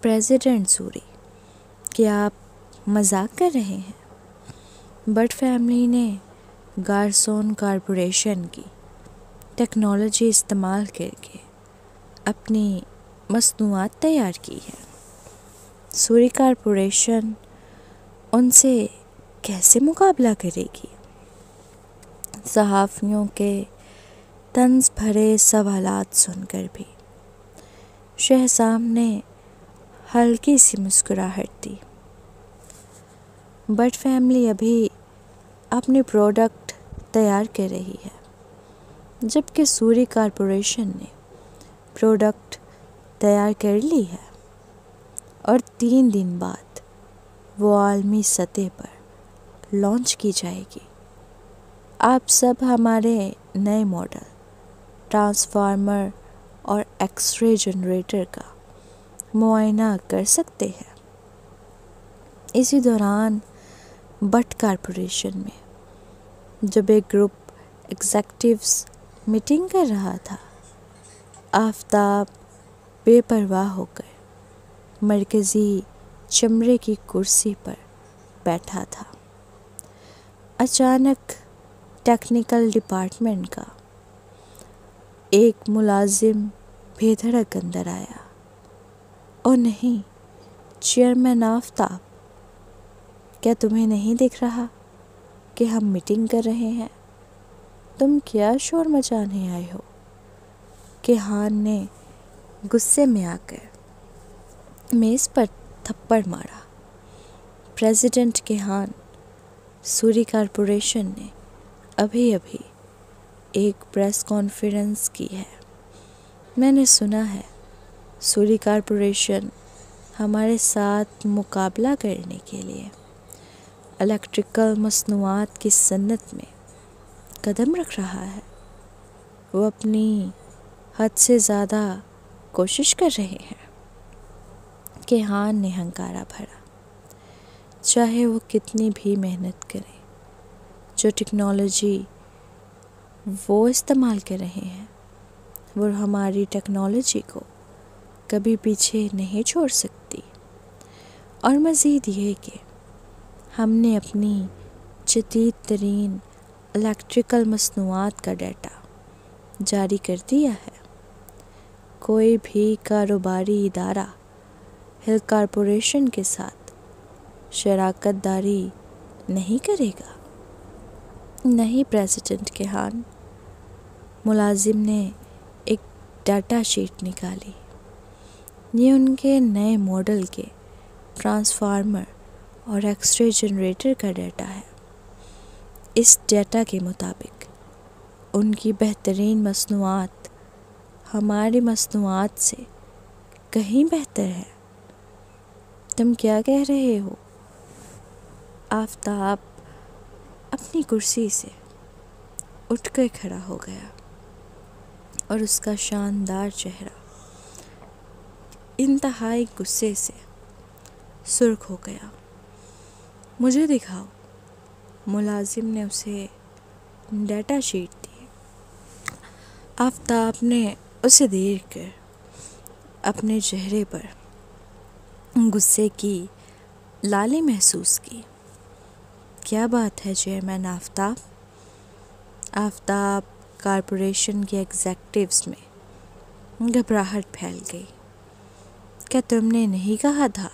President sorry, کیا آپ مذاق کر رہے ہیں؟ بٹ فیملی نے گارسون کارپوریشن کی ٹیکنالوجی استعمال کر کے اپنی مصنوعات تیار کی ہے۔ سوری کارپوریشن ان سے کیسے مقابلہ کرے گی؟ صحافیوں کے طنز بھرے سوالات سن کر بھی شہزام نے ہلکی سی مسکراہٹ دی۔ بٹ فیملی ابھی اپنی پروڈکٹ تیار کر رہی ہے، جبکہ سوری کارپوریشن نے پروڈکٹ تیار کر لی ہے اور 3 دن بعد وہ عالمی سطح پر لانچ کی جائے گی۔ آپ سب ہمارے نئے ماڈل ٹرانسفارمر اور ایکس رے جنریٹر کا معائنہ کر سکتے ہیں۔ اسی دوران بٹ کارپوریشن میں جب ایک گروپ ایگزیکٹوز میٹنگ کر رہا تھا، آفتاب بے پرواہ ہو کر مرکزی چمڑے کی کرسی پر بیٹھا تھا۔ اچانک ٹیکنیکل ڈپارٹمنٹ کا ایک ملازم بے دھڑک اندر آیا۔ او نہیں، چیئرمین آفتاب، کیا تمہیں نہیں دکھ رہا کہ ہم میٹنگ کر رہے ہیں؟ تم کیا شور مچانے آئے ہو؟ کیہان نے غصے میں آ کر میز پر تھپڑ مارا۔ پریزیڈنٹ کیہان، سوری کارپوریشن نے ابھی ایک پریس کانفرنس کی ہے۔ میں نے سنا ہے سوری کارپوریشن ہمارے ساتھ مقابلہ کرنے کے لیے الیکٹریکل مصنوعات کی صنعت میں قدم رکھ رہا ہے۔ وہ اپنی حد سے زیادہ کوشش کر رہے ہیں۔ کیہان نے ہنکارا بھرا۔ چاہے وہ کتنی بھی محنت کرے، جو ٹیکنالوجی وہ استعمال کر رہے ہیں وہ ہماری ٹیکنالوجی کو کبھی پیچھے نہیں چھوڑ سکتی۔ اور مزید یہ کہ ہم نے اپنی جدید ترین الیکٹریکل مصنوعات کا ڈیٹا جاری کر دیا ہے۔ کوئی بھی کاروباری ادارہ ہل کارپوریشن کے ساتھ شراکت داری نہیں کرے گا۔ نہیں پریزیڈنٹ کیہان، ملازم نے ایک ڈیٹا شیٹ نکالی۔ یہ ان کے نئے ماڈل کے ٹرانسفارمر اور ایکس رے جنریٹر کا ڈیٹا ہے۔ اس ڈیٹا کے مطابق ان کی بہترین مصنوعات ہماری مصنوعات سے کہیں بہتر ہے۔ تم کیا کہہ رہے ہو؟ آفتاب اپنی کرسی سے اٹھ کر کھڑا ہو گیا اور اس کا شاندار چہرہ انتہائی غصے سے سرخ ہو گیا۔ مجھے دکھاؤ۔ ملازم نے اسے ڈیٹا شیٹ دی۔ آفتاب نے اسے دیکھ کر اپنے چہرے پر غصے کی لالی محسوس کی۔ کیا بات ہے چیئرمین آفتاب؟ آفتاب کارپوریشن کے ایگزیکٹوز میں گھبراہٹ پھیل گئی۔ کیا تم نے نہیں کہا تھا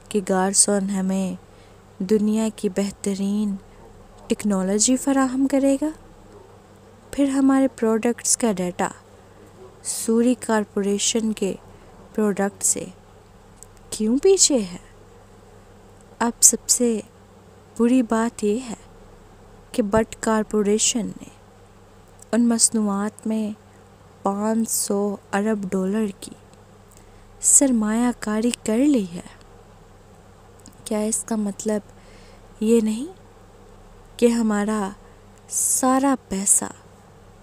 کہ گارسون ہمیں دنیا کی بہترین ٹیکنالوجی فراہم کرے گا؟ پھر ہمارے پروڈکٹس کا ڈیٹا سوری کارپوریشن کے پروڈکٹ سے کیوں پیچھے ہے؟ اب سب سے بری بات یہ ہے کہ بٹ کارپوریشن نے ان مصنوعات میں $500 ارب کی سرمایہ کاری کر لی ہے۔ کیا اس کا مطلب یہ نہیں کہ ہمارا سارا پیسہ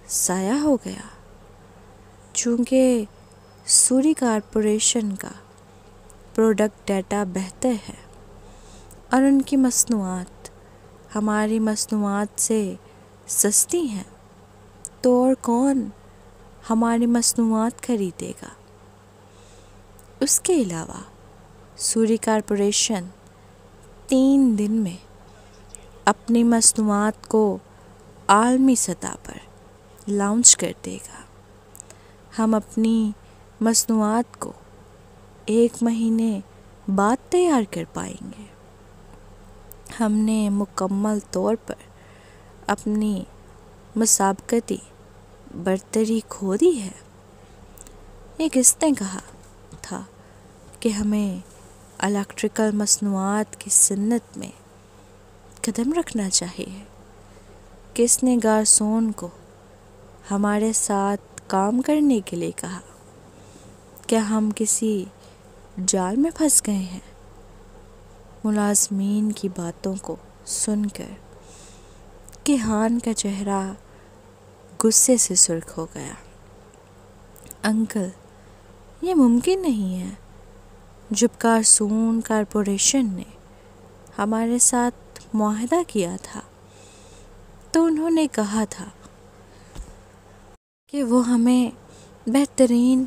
ضائع ہو گیا؟ چونکہ سوری کارپوریشن کا پروڈکٹ ڈیٹا بہتر ہے اور ان کی مصنوعات ہماری مصنوعات سے سستی ہیں، تو اور کون ہماری مصنوعات خریدے گا؟ اس کے علاوہ سوری کارپوریشن 3 دن میں اپنی مصنوعات کو عالمی سطح پر لانچ کر دے گا۔ ہم اپنی مصنوعات کو 1 مہینے بعد تیار کر پائیں گے۔ ہم نے مکمل طور پر اپنی مسابقتی برتری کھو دی ہے۔ یہ کس نے کہا تھا کہ ہمیں الیکٹریکل مصنوعات کی صنعت میں قدم رکھنا چاہیے؟ کس نے گارسون کو ہمارے ساتھ کام کرنے کے لیے کہا؟ کیا ہم کسی جال میں پھنس گئے ہیں؟ ملازمین کی باتوں کو سن کر کیہان کا چہرہ غصے سے سرخ ہو گیا۔ انکل، یہ ممکن نہیں ہے۔ جب گارسون کارپوریشن نے ہمارے ساتھ معاہدہ کیا تھا تو انہوں نے کہا تھا کہ وہ ہمیں بہترین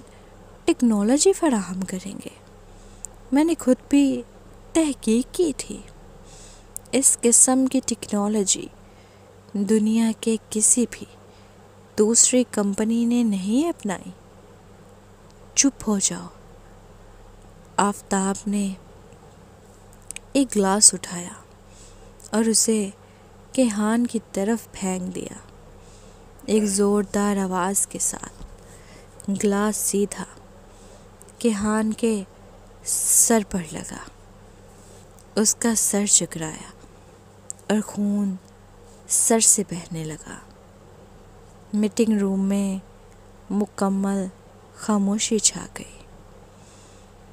ٹیکنالوجی فراہم کریں گے۔ میں نے خود بھی تحقیق کی تھی۔ اس قسم کی ٹیکنالوجی دنیا کے کسی بھی دوسری کمپنی نے نہیں اپنائی۔ چپ ہو جاؤ۔ آفتاب نے ایک گلاس اٹھایا اور اسے کیہان کی طرف پھینک دیا۔ ایک زوردار آواز کے ساتھ گلاس سیدھا کیہان کے سر پر لگا۔ اس کا سر چکرایا اور خون سر سے بہنے لگا۔ میٹنگ روم میں مکمل خاموشی چھا گئی۔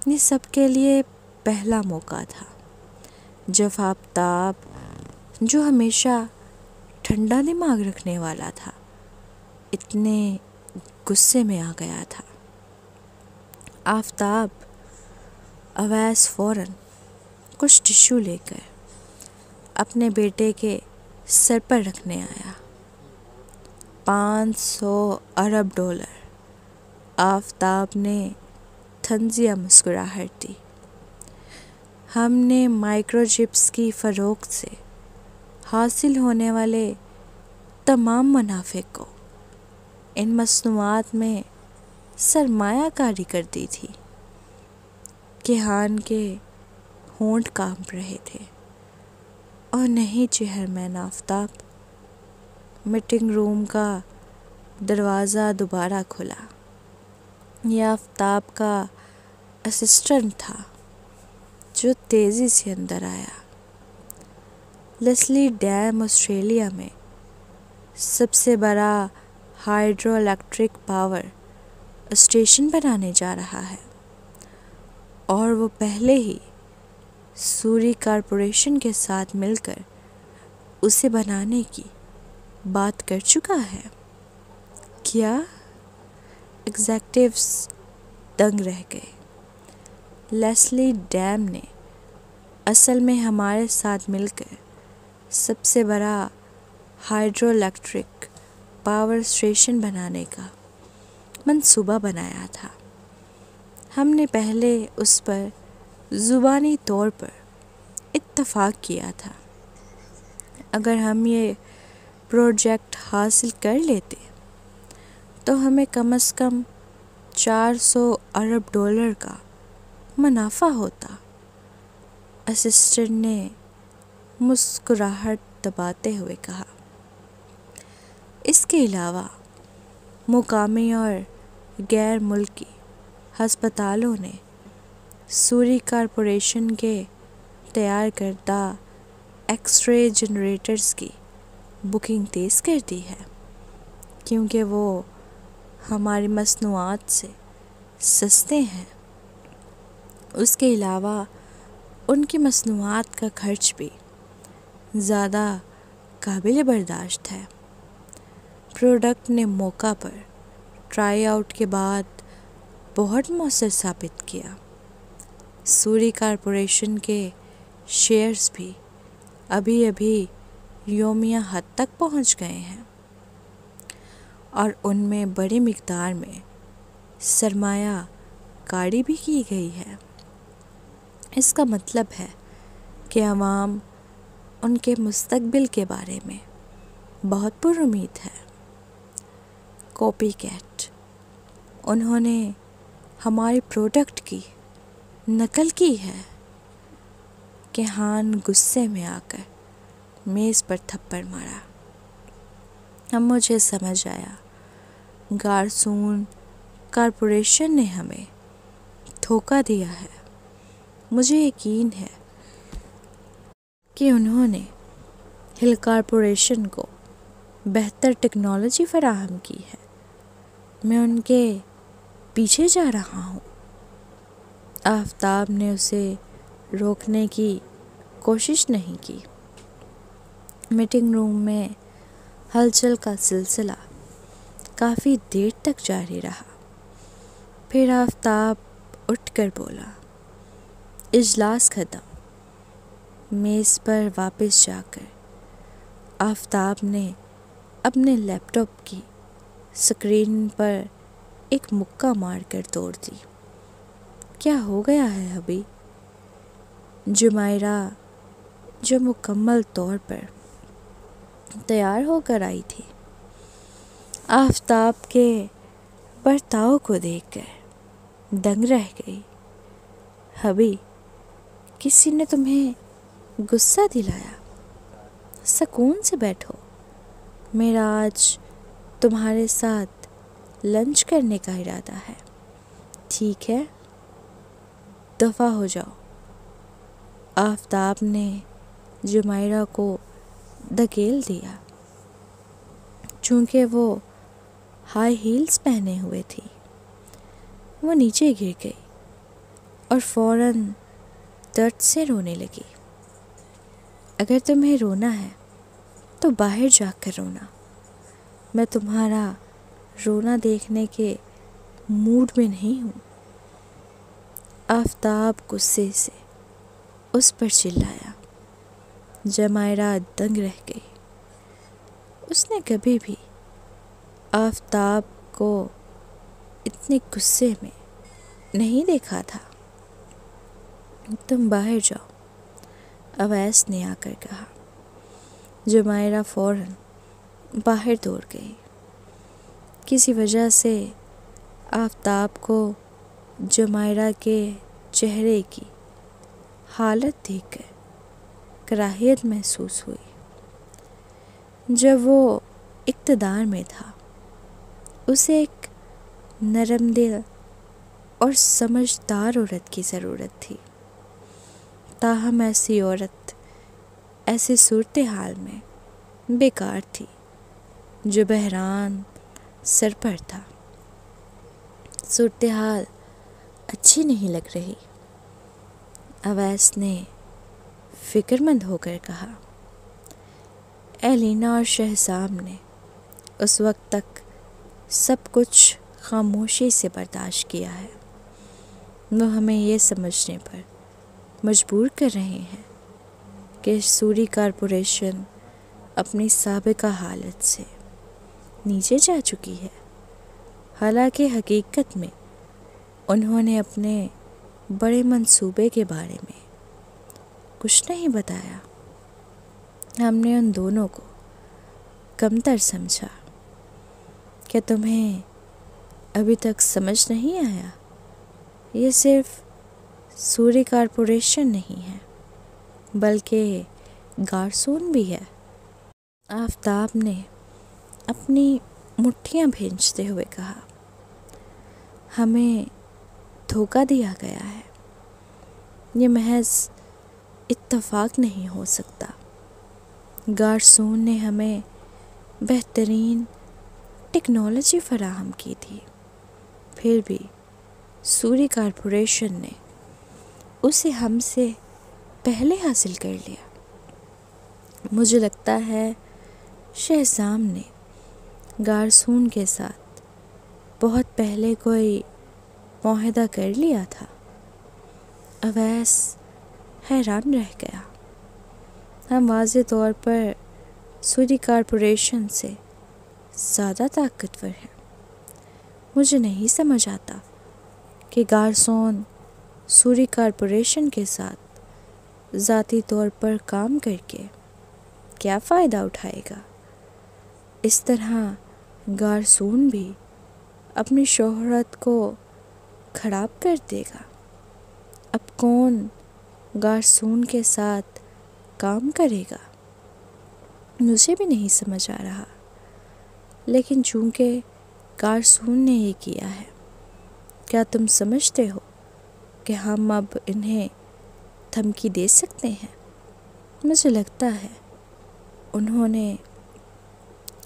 یہ سب کے لیے پہلا موقع تھا جب آفتاب، جو ہمیشہ ٹھنڈا دماغ رکھنے والا تھا، اتنے غصے میں آ گیا تھا۔ آفتاب، اویس فوراً کچھ ٹشو لے کر اپنے بیٹے کے سر پر رکھنے آیا۔ 500 ارب ڈالر۔ آفتاب نے طنزیہ مسکراہٹ دی۔ ہم نے مائکرو چپس کی فروخت سے حاصل ہونے والے تمام منافع کو ان مصنوعات میں سرمایہ کاری کر دی تھی۔ کیہان کے ہونٹ کانپ رہے تھے۔ اور نہیں چیئرمین آفتاب۔ میٹنگ روم کا دروازہ دوبارہ کھلا۔ یہ آفتاب کا اسسٹنٹ تھا جو تیزی سے اندر آیا۔ لیسلی ڈیم آسٹریلیا میں سب سے بڑا ہائیڈرو الیکٹرک پاور اسٹیشن بنانے جا رہا ہے، اور وہ پہلے ہی سوری کارپوریشن کے ساتھ مل کر اسے بنانے کی بات کر چکا ہے۔ کیا؟ ایگزیکٹوز دنگ رہ گئے۔ لیسلی ڈیم نے اصل میں ہمارے ساتھ مل کر سب سے بڑا ہائیڈرو الیکٹرک پاور اسٹیشن بنانے کا منصوبہ بنایا تھا۔ ہم نے پہلے اس پر زبانی طور پر اتفاق کیا تھا۔ اگر ہم یہ پروجیکٹ حاصل کر لیتے تو ہمیں کم از کم 400 ارب ڈالر کا منافع ہوتا۔ اسسٹنٹ نے مسکراہٹ دباتے ہوئے کہا۔ اس کے علاوہ مقامی اور غیر ملکی ہسپتالوں نے سوری کارپوریشن کے تیار کردہ ایکس رے جنریٹرز کی بکنگ تیز کر دی ہے، کیونکہ وہ ہماری مصنوعات سے سستے ہیں۔ اس کے علاوہ ان کی مصنوعات کا خرچ بھی زیادہ قابل برداشت ہے۔ پروڈکٹ نے موقع پر ٹرائی آؤٹ کے بعد بہت مؤثر ثابت کیا۔ سوری کارپوریشن کے شیئرز بھی ابھی یومیہ حد تک پہنچ گئے ہیں، اور ان میں بڑی مقدار میں سرمایہ کاری بھی کی گئی ہے۔ اس کا مطلب ہے کہ عوام ان کے مستقبل کے بارے میں بہت پر امید ہے۔ کاپی کیٹ، انہوں نے ہمارے پروڈکٹ کی نقل کی ہے۔ کیہان غصے میں آ کر میز پر تھپڑ مارا۔ اب مجھے سمجھ آیا، گارسون کارپوریشن نے ہمیں دھوکہ دیا ہے۔ مجھے یقین ہے کہ انہوں نے ہل کارپوریشن کو بہتر ٹیکنالوجی فراہم کی ہے۔ میں ان کے پیچھے جا رہا ہوں۔ آفتاب نے اسے روکنے کی کوشش نہیں کی۔ میٹنگ روم میں ہلچل کا سلسلہ کافی دیر تک جاری رہا۔ پھر آفتاب اٹھ کر بولا، اجلاس ختم۔ میز پر واپس جا کر آفتاب نے اپنے لیپ ٹاپ کی اسکرین پر ایک مکہ مار کر توڑ دی۔ کیا ہو گیا ہے ابھی؟ جمیرہ، جو مکمل طور پر تیار ہو کر آئی تھی، آفتاب کے برتاؤ کو دیکھ کر دنگ رہ گئی۔ ابھی کسی نے تمہیں غصہ دلایا؟ سکون سے بیٹھو، میرا آج تمہارے ساتھ لنچ کرنے کا ارادہ ہے، ٹھیک ہے؟ دفع ہو جاؤ۔ آفتاب نے جمیرہ کو دھکیل دیا۔ چونکہ وہ ہائی ہیلز پہنے ہوئے تھی، وہ نیچے گر گئی اور فوراً درد سے رونے لگی۔ اگر تمہیں رونا ہے تو باہر جا کر رونا، میں تمہارا رونا دیکھنے کے موڈ میں نہیں ہوں۔ آفتاب غصے سے اس پر چلایا۔ جمیرہ دنگ رہ گئی۔ اس نے کبھی بھی آفتاب کو اتنے غصے میں نہیں دیکھا تھا۔ تم باہر جاؤ، اویس نے آ کر کہا۔ جمیرہ فوراً باہر دوڑ گئی۔ کسی وجہ سے آفتاب کو جمیرہ کے چہرے کی حالت دیکھ کر کراہیت محسوس ہوئی۔ جب وہ اقتدار میں تھا، اسے ایک نرم دل اور سمجھدار عورت کی ضرورت تھی۔ تاہم ایسی عورت ایسی صورتحال میں بیکار تھی۔ جو بحران سر پر تھا، صورتحال اچھی نہیں لگ رہی۔ اویس نے فکر مند ہو کر کہا۔ ایلینا اور شہزام نے اس وقت تک سب کچھ خاموشی سے برداشت کیا ہے۔ وہ ہمیں یہ سمجھنے پر مجبور کر رہے ہیں کہ سوری کارپوریشن اپنی سابقہ حالت سے نیچے جا چکی ہے، حالانکہ حقیقت میں انہوں نے اپنے بڑے منصوبے کے بارے میں کچھ نہیں بتایا۔ ہم نے ان دونوں کو کمتر سمجھا۔ کیا تمہیں ابھی تک سمجھ نہیں آیا؟ یہ صرف سوری کارپوریشن نہیں ہے، بلکہ گارسون بھی ہے۔ آفتاب نے اپنی مٹھیاں بھینچتے ہوئے کہا۔ ہمیں دھوکہ دیا گیا ہے۔ یہ محض اتفاق نہیں ہو سکتا۔ گارسون نے ہمیں بہترین ٹیکنالوجی فراہم کی تھی، پھر بھی سوری کارپوریشن نے اسے ہم سے پہلے حاصل کر لیا۔ مجھے لگتا ہے شہزام نے گارسون کے ساتھ بہت پہلے کوئی معاہدہ کر لیا تھا۔ اویس حیران رہ گیا۔ ہم واضح طور پر سوری کارپوریشن سے زیادہ طاقتور ہیں۔ مجھے نہیں سمجھ آتا کہ گارسون سوری کارپوریشن کے ساتھ ذاتی طور پر کام کر کے کیا فائدہ اٹھائے گا؟ اس طرح گارسون بھی اپنی شہرت کو خراب کر دے گا۔ اب کون گارسون کے ساتھ کام کرے گا؟ مجھے بھی نہیں سمجھ آ رہا، لیکن چونکہ گارسون نے یہ کیا ہے، کیا تم سمجھتے ہو کہ ہم اب انہیں دھمکی دے سکتے ہیں؟ مجھے لگتا ہے انہوں نے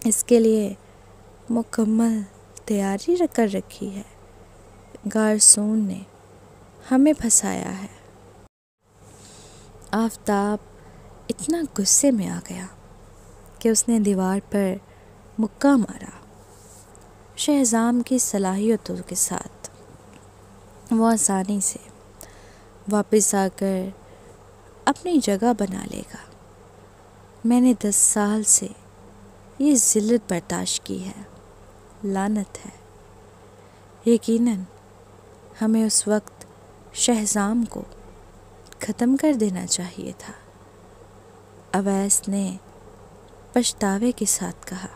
اس کے لیے مکمل تیاری کر رکھی ہے۔ گارسون نے ہمیں پھنسایا ہے۔ آفتاب اتنا غصے میں آ گیا کہ اس نے دیوار پر مکہ مارا۔ شہزام کی صلاحیتوں کے ساتھ وہ آسانی سے واپس آ کر اپنی جگہ بنا لے گا۔ میں نے 10 سال سے یہ ذلت برداشت کی ہے، لعنت ہے۔ یقیناً ہمیں اس وقت شہزام کو ختم کر دینا چاہیے تھا، اویس نے پچھتاوے کے ساتھ کہا۔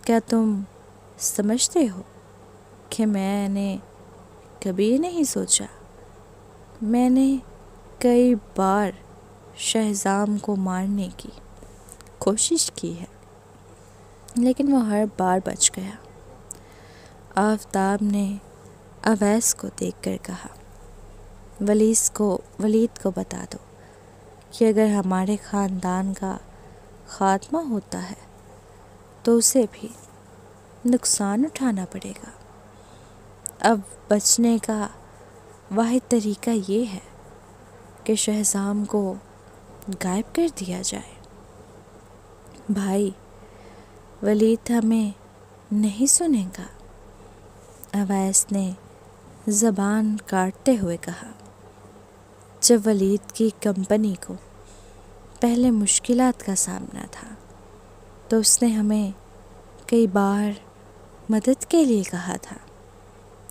کیا تم سمجھتے ہو کہ میں نے کبھی نہیں سوچا؟ میں نے کئی بار شہزام کو مارنے کی کوشش کی ہے، لیکن وہ ہر بار بچ گیا۔ آفتاب نے اویس کو دیکھ کر کہا، ولید کو بتا دو کہ اگر ہمارے خاندان کا خاتمہ ہوتا ہے تو اسے بھی نقصان اٹھانا پڑے گا۔ اب بچنے کا واحد طریقہ یہ ہے کہ شہزام کو غائب کر دیا جائے۔ بھائی، ولید ہمیں نہیں سنے گا، اویس نے زبان کاٹتے ہوئے کہا۔ جب ولید کی کمپنی کو پہلے مشکلات کا سامنا تھا تو اس نے ہمیں کئی بار مدد کے لیے کہا تھا،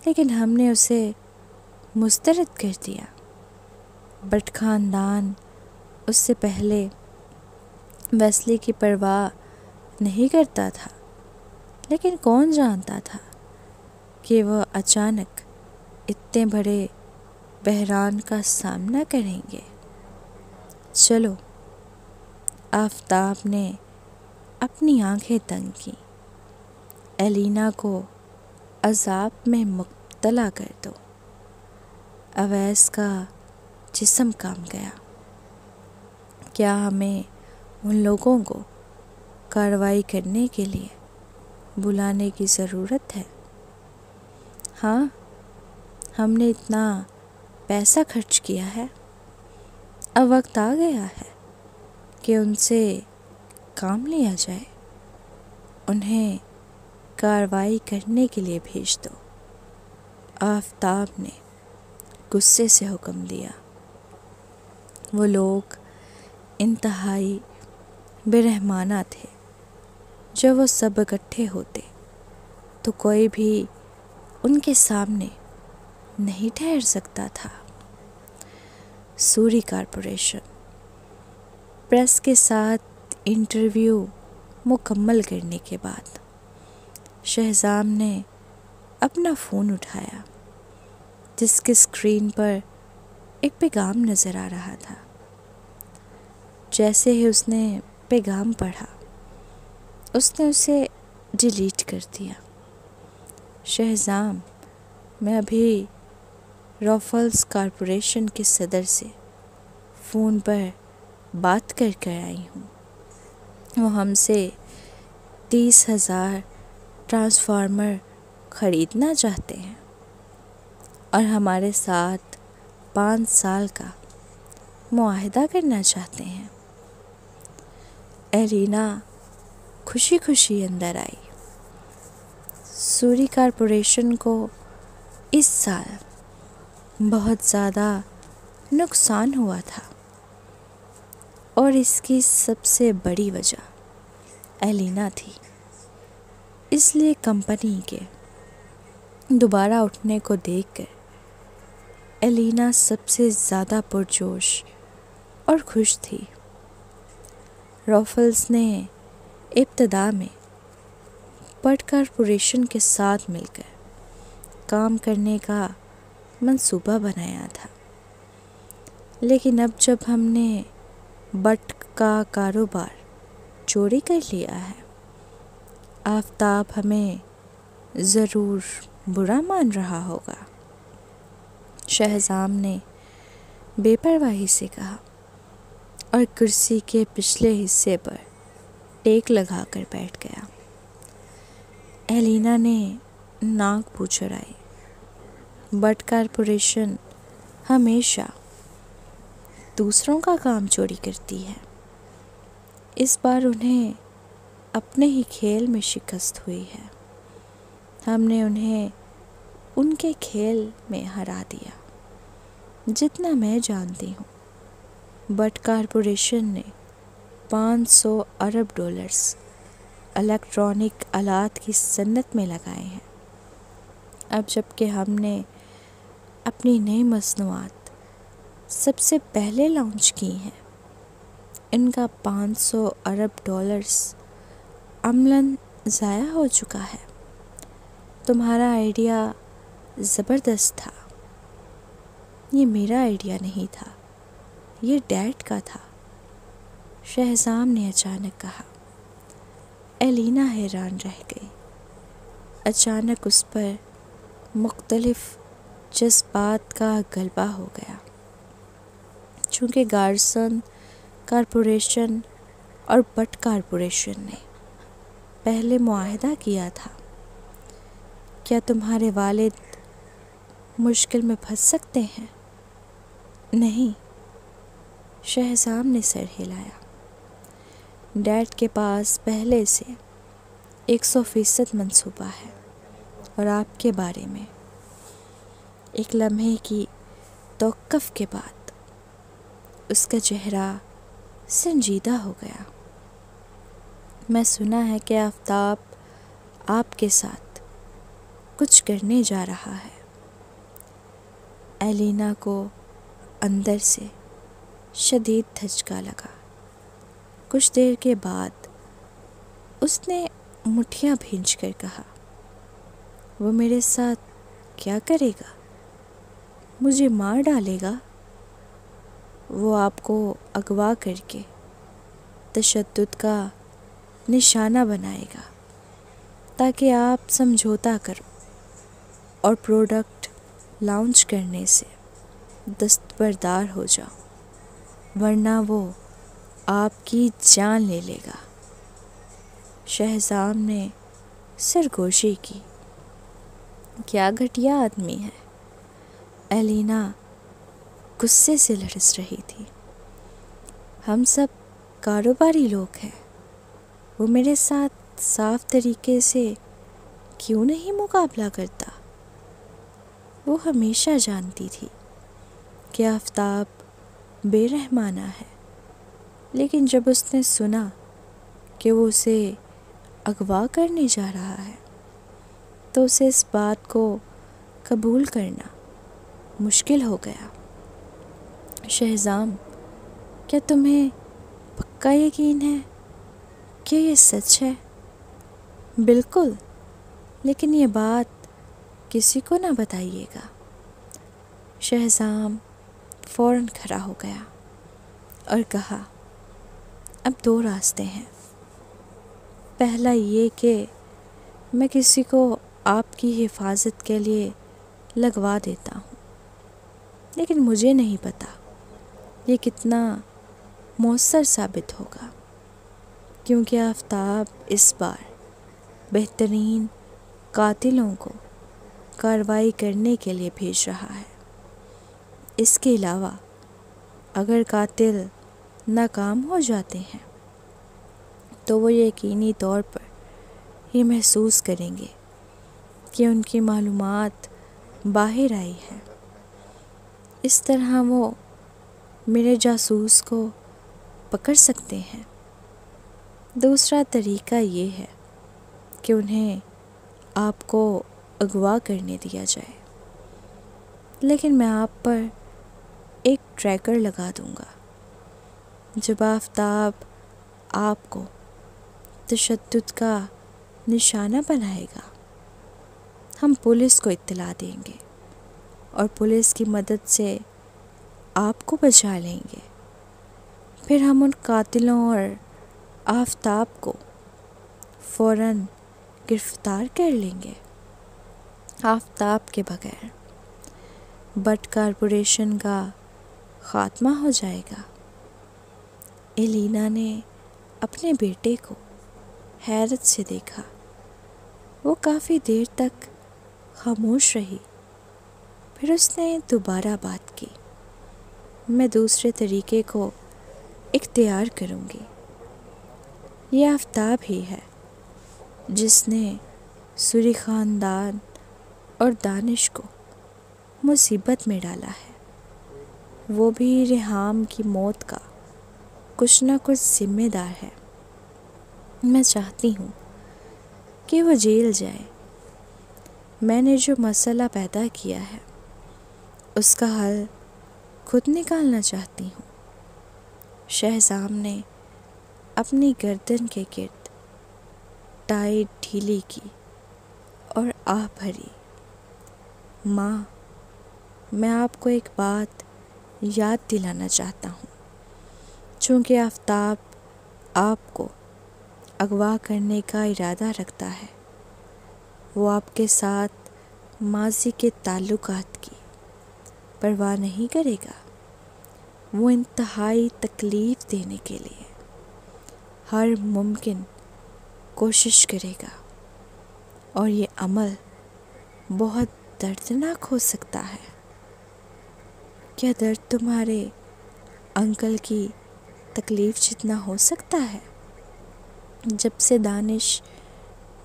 لیکن ہم نے اسے مسترد کر دیا۔ بٹ خاندان اس سے پہلے ویسلی کی پرواہ نہیں کرتا تھا، لیکن کون جانتا تھا کہ وہ اچانک اتنے بڑے بحران کا سامنا کریں گے۔ چلو، آفتاب نے اپنی آنکھیں تنگ کی، ایلینا کو عذاب میں مبتلا کر دو۔ اویس کا جسم کانپ گیا۔ کیا ہمیں ان لوگوں کو کارروائی کرنے کے لیے بلانے کی ضرورت ہے؟ ہاں، ہم نے اتنا پیسہ خرچ کیا ہے، اب وقت آ گیا ہے کہ ان سے کام لیا جائے۔ انہیں کارروائی کرنے کے لیے بھیج دو۔ آفتاب نے غصے سے حکم دیا۔ وہ لوگ انتہائی بے رحمانہ تھے۔ جب وہ سب اکٹھے ہوتے تو کوئی بھی ان کے سامنے نہیں ٹھہر سکتا تھا۔ سوری کارپوریشن پریس کے ساتھ انٹرویو مکمل کرنے کے بعد شہزام نے اپنا فون اٹھایا، جس کی اسکرین پر ایک پیغام نظر آ رہا تھا۔ جیسے ہی اس نے پیغام پڑھا، اس نے اسے ڈیلیٹ کر دیا۔ شہزام، میں ابھی رافلز کارپوریشن کے صدر سے فون پر بات کر آئی ہوں۔ وہ ہم سے 30,000 ٹرانسفارمر خریدنا چاہتے ہیں اور ہمارے ساتھ 5 سال کا معاہدہ کرنا چاہتے ہیں۔ ایلینا خوشی خوشی اندر آئی۔ سوری کارپوریشن کو اس سال بہت زیادہ نقصان ہوا تھا، اور اس کی سب سے بڑی وجہ ایلینا تھی۔ اس لیے کمپنی کے دوبارہ اٹھنے کو دیکھ کر ایلینا سب سے زیادہ پرجوش اور خوش تھی۔ رافلز نے ابتدا میں بٹ کارپوریشن کے ساتھ مل کر کام کرنے کا منصوبہ بنایا تھا، لیکن اب جب ہم نے بٹ کا کاروبار چوری کر لیا ہے، آفتاب ہمیں ضرور برا مان رہا ہوگا، شہزام نے بے پرواہی سے کہا اور کرسی کے پچھلے حصے پر ٹیک لگا کر بیٹھ گیا۔ ایلینا نے ناک منہ چڑھائی۔ بٹ کارپوریشن ہمیشہ دوسروں کا کام چوری کرتی ہے، اس بار انہیں اپنے ہی کھیل میں شکست ہوئی ہے۔ ہم نے انہیں ان کے کھیل میں ہرا دیا۔ جتنا میں جانتی ہوں، بٹ کارپوریشن نے 500 ارب ڈالرز الیکٹرانک آلات کی صنعت میں لگائے ہیں۔ اب جب کہ ہم نے اپنی نئی مصنوعات سب سے پہلے لانچ کی ہیں، ان کا 500 ارب ڈالرز عملاً ضائع ہو چکا ہے۔ تمہارا آئیڈیا زبردست تھا۔ یہ میرا آئیڈیا نہیں تھا، یہ ڈیڈ کا تھا، شہزام نے اچانک کہا۔ ایلینا حیران رہ گئی۔ اچانک اس پر مختلف جذبات کا غلبہ ہو گیا۔ چونکہ گارسن کارپوریشن اور بٹ کارپوریشن نے پہلے معاہدہ کیا تھا، کیا تمہارے والد مشکل میں پھنس سکتے ہیں؟ نہیں، شہزام نے سر ہلایا۔ ڈیڈ کے پاس پہلے سے 100% منصوبہ ہے، اور آپ کے بارے میں۔ ایک لمحے کی توقف کے بعد اس کا چہرہ سنجیدہ ہو گیا۔ میں سنا ہے کہ آفتاب آپ کے ساتھ کچھ کرنے جا رہا ہے۔ ایلینا کو اندر سے شدید دھچکا لگا۔ کچھ دیر کے بعد اس نے مٹھیاں بھینچ کر کہا، وہ میرے ساتھ کیا کرے گا؟ مجھے مار ڈالے گا۔ وہ آپ کو اغوا کر کے تشدد کا نشانہ بنائے گا تاکہ آپ سمجھوتا کرو اور پروڈکٹ لانچ کرنے سے دستبردار ہو جاؤ، ورنہ وہ آپ کی جان لے لے گا۔ شہزام نے سرگوشی کی۔ کیا گھٹیا آدمی ہے۔ ایلینا غصے سے لرز رہی تھی۔ ہم سب کاروباری لوگ ہیں، وہ میرے ساتھ صاف طریقے سے کیوں نہیں مقابلہ کرتا؟ وہ ہمیشہ جانتی تھی کہ آفتاب بے رحمانہ ہے، لیکن جب اس نے سنا کہ وہ اسے اغوا کرنے جا رہا ہے تو اسے اس بات کو قبول کرنا مشکل ہو گیا۔ شہزام، کیا تمہیں پکا یقین ہے کہ یہ سچ ہے؟ بالکل، لیکن یہ بات کسی کو نہ بتائیے گا۔ شہزام فوراً کھڑا ہو گیا اور کہا، اب 2 راستے ہیں۔ پہلا یہ کہ میں کسی کو آپ کی حفاظت کے لیے لگوا دیتا ہوں، لیکن مجھے نہیں پتا یہ کتنا مؤثر ثابت ہوگا، کیونکہ آفتاب اس بار بہترین قاتلوں کو کارروائی کرنے کے لیے بھیج رہا ہے۔ اس کے علاوہ اگر قاتل ناکام ہو جاتے ہیں تو وہ یقینی طور پر یہ محسوس کریں گے کہ ان کی معلومات باہر آئی ہے۔ اس طرح وہ میرے جاسوس کو پکڑ سکتے ہیں۔ دوسرا طریقہ یہ ہے کہ انہیں آپ کو اغوا کرنے دیا جائے، لیکن میں آپ پر ایک ٹریکر لگا دوں گا۔ جب آفتاب آپ کو تشدد کا نشانہ بنائے گا، ہم پولیس کو اطلاع دیں گے اور پولیس کی مدد سے آپ کو بچا لیں گے۔ پھر ہم ان قاتلوں اور آفتاب کو فوراً گرفتار کر لیں گے۔ آفتاب کے بغیر بٹ کارپوریشن کا خاتمہ ہو جائے گا۔ ایلینا نے اپنے بیٹے کو حیرت سے دیکھا۔ وہ کافی دیر تک خاموش رہی، پھر اس نے دوبارہ بات کی۔ میں دوسرے طریقے کو اختیار کروں گی۔ یہ آفتاب ہی ہے جس نے سوری خاندان اور دانش کو مصیبت میں ڈالا ہے۔ وہ بھی ریحام کی موت کا کچھ نہ کچھ ذمہ دار ہے۔ میں چاہتی ہوں کہ وہ جیل جائے۔ میں نے جو مسئلہ پیدا کیا ہے اس کا حل خود نکالنا چاہتی ہوں۔ شہزام نے اپنی گردن کے گرد ٹائی ڈھیلی کی اور آہ بھری۔ ماں، میں آپ کو ایک بات یاد دلانا چاہتا ہوں۔ چونکہ آفتاب آپ کو اغوا کرنے کا ارادہ رکھتا ہے، وہ آپ کے ساتھ ماضی کے تعلقات کی پرواہ نہیں کرے گا۔ وہ انتہائی تکلیف دینے کے لیے ہر ممکن کوشش کرے گا، اور یہ عمل بہت دردناک ہو سکتا ہے۔ کیا درد تمہارے انکل کی تکلیف جتنا ہو سکتا ہے؟ جب سے دانش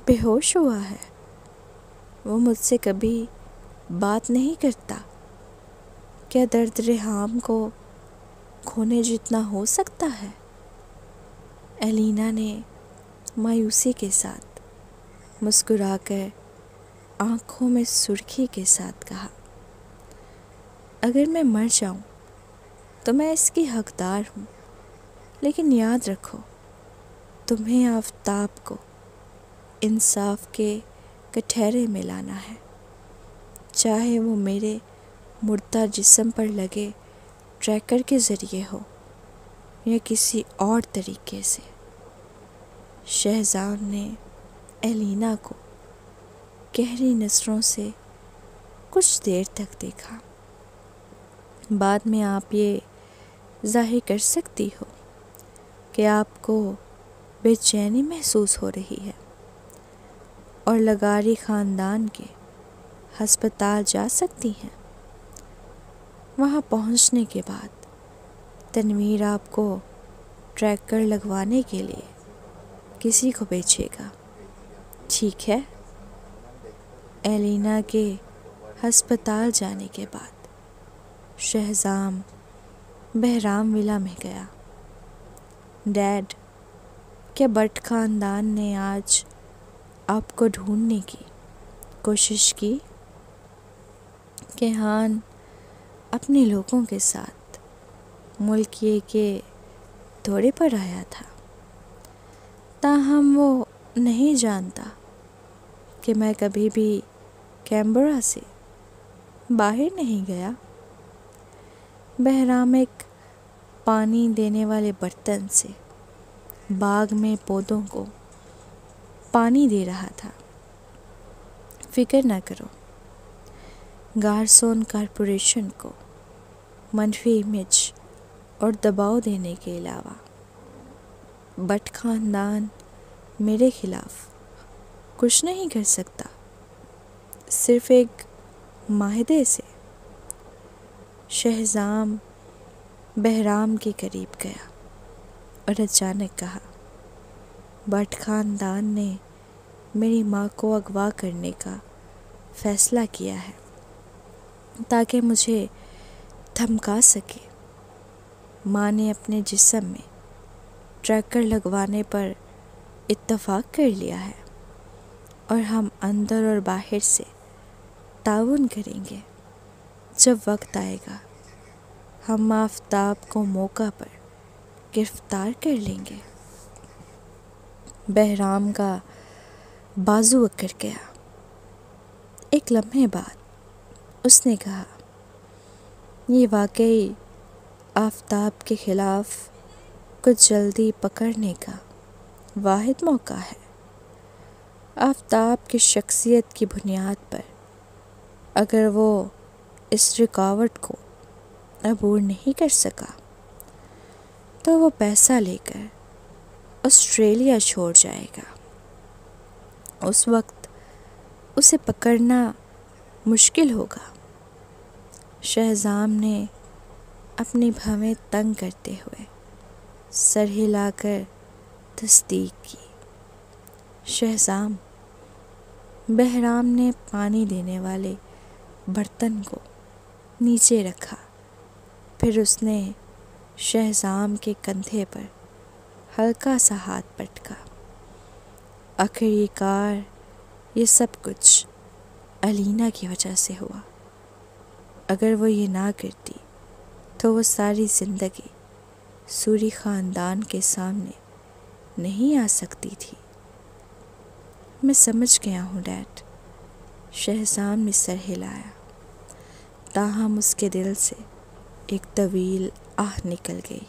بے ہوش ہوا ہے وہ مجھ سے کبھی بات نہیں کرتا۔ کیا درد ریحام کو کھونے جتنا ہو سکتا ہے؟ ایلینا نے مایوسی کے ساتھ مسکرا کر آنکھوں میں سرخی کے ساتھ کہا، اگر میں مر جاؤں تو میں اس کی حقدار ہوں، لیکن یاد رکھو تمہیں آفتاب کو انصاف کے کٹہرے میں لانا ہے، چاہے وہ میرے مردہ جسم پر لگے ٹریکر کے ذریعے ہو یا کسی اور طریقے سے۔ شہزام نے ایلینا کو گہری نظروں سے کچھ دیر تک دیکھا۔ بعد میں آپ یہ ظاہر کر سکتی ہو کہ آپ کو بے چینی محسوس ہو رہی ہے اور لغاری خاندان کے ہسپتال جا سکتی ہیں۔ وہاں پہنچنے کے بعد تنویر آپ کو ٹریکر لگوانے کے لیے کسی کو بھیجے گا، ٹھیک ہے؟ ایلینا کے ہسپتال جانے کے بعد شہزام بہرام ولا میں گیا۔ ڈیڈ، کیا بٹ خاندان نے آج آپ کو ڈھونڈنے کی کوشش کی؟ کیہان اپنے لوگوں کے ساتھ ملکیے کے دورے پر آیا تھا، تاہم وہ نہیں جانتا کہ میں کبھی بھی کیمبرا سے باہر نہیں گیا۔ بہرام ایک پانی دینے والے برتن سے باغ میں پودوں کو پانی دے رہا تھا۔ فکر نہ کرو، گارسون کارپوریشن کو منفی امیج اور دباؤ دینے کے علاوہ بٹ خاندان میرے خلاف کچھ نہیں کر سکتا، صرف ایک معاہدے سے۔ شہزام بہرام کے قریب گیا اور اچانک کہا، بٹ خاندان نے میری ماں کو اغوا کرنے کا فیصلہ کیا ہے تاکہ مجھے دھمکا سکے۔ ماں نے اپنے جسم میں ٹریکر لگوانے پر اتفاق کر لیا ہے اور ہم اندر اور باہر سے تعاون کریں گے۔ جب وقت آئے گا ہم آفتاب کو موقع پر گرفتار کر لیں گے۔ بہرام کا بازو اکڑ گیا۔ ایک لمحے بعد اس نے کہا، یہ واقعی آفتاب کے خلاف کچھ جلدی پکڑنے کا واحد موقع ہے۔ آفتاب کی شخصیت کی بنیاد پر اگر وہ اس رکاوٹ کو عبور نہیں کر سکا تو وہ پیسہ لے کر آسٹریلیا چھوڑ جائے گا۔ اس وقت اسے پکڑنا مشکل ہوگا۔ شہزام نے اپنی بھویں تنگ کرتے ہوئے سر ہلا کر تصدیق کی۔ شہزام، بہرام نے پانی دینے والے برتن کو نیچے رکھا، پھر اس نے شہزام کے کندھے پر ہلکا سا ہاتھ پٹکا۔ آخر کار یہ سب کچھ الینا کی وجہ سے ہوا۔ اگر وہ یہ نہ کرتی تو وہ ساری زندگی سوری خاندان کے سامنے نہیں آ سکتی تھی۔ میں سمجھ گیا ہوں ڈیڈ، شہزام نے سر ہلایا، تاہم اس کے دل سے ایک طویل آہ نکل گئی۔